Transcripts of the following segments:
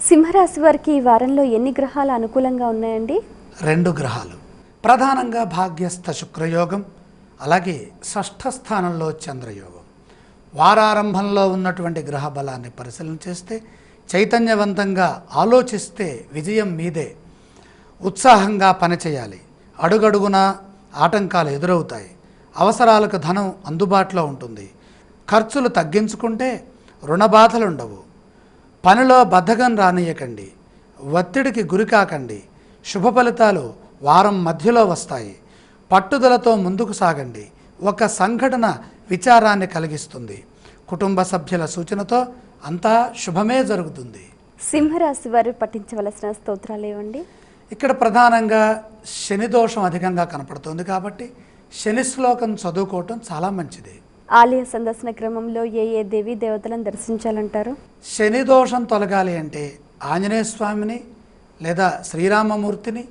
సింహరాశి వారికి ఈ వారంలో ఎన్ని గ్రహాలు అనుకూలంగా ఉన్నాయండి? 2 గ్రహాలు ప్రధానంగా భాగ్యస్థ శుక్రయోగం, అలాగే షష్ఠ స్థానంలో చంద్రయోగం. వారారంభంలో ఉన్నటువంటి గ్రహ బలాన్ని పరిశీలన చేస్తే చైతన్యవంతంగా ఆలోచిస్తే విజయం మీదే. ఉత్సాహంగా పనిచేయాలి. అడుగడుగునా ఆటంకాలు ఎదురవుతాయి. అవసరాలకు ధనం అందుబాటులో ఉంటుంది. ఖర్చులు తగ్గించుకుంటే రుణ బాధలు ఉండవు. పనిలో బద్ధకం రానియకండి. ఒత్తిడికి గురికాకండి. శుభ ఫలితాలు వారం మధ్యలో వస్తాయి. పట్టుదలతో ముందుకు సాగండి. ఒక సంఘటన విచారాన్ని కలిగిస్తుంది. కుటుంబ సభ్యుల సూచనతో అంతా శుభమే జరుగుతుంది. సింహరాశి వారు పఠించవలసిన స్తోత్రాలు ఏవండి? ఇక్కడ ప్రధానంగా శని దోషం అధికంగా కనపడుతుంది కాబట్టి శని శ్లోకం చదువుకోవటం చాలా మంచిది. ఆలయ సందర్శన క్రమంలో ఏ ఏ దేవీ దేవతలను దర్శించాలంటారు? శని దోషం తొలగాలి అంటే ఆంజనేయ స్వామిని, లేదా శ్రీరామమూర్తిని,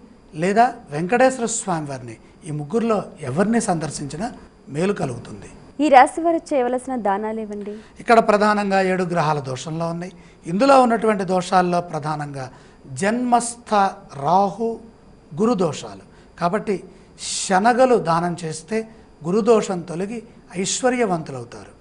లేదా వెంకటేశ్వర స్వామి వారిని, ఈ ముగ్గురులో ఎవరిని సందర్శించినా మేలు కలుగుతుంది. ఈ రాశి వారు చేయవలసిన దానాలు ఏవండి? ఇక్కడ ప్రధానంగా 7 గ్రహాల దోషంలో ఉన్నాయి. ఇందులో ఉన్నటువంటి దోషాల్లో ప్రధానంగా జన్మస్థ రాహు గురు దోషాలు కాబట్టి శనగలు దానం చేస్తే గురుదోషం తొలగి ఐశ్వర్యవంతులవుతారు.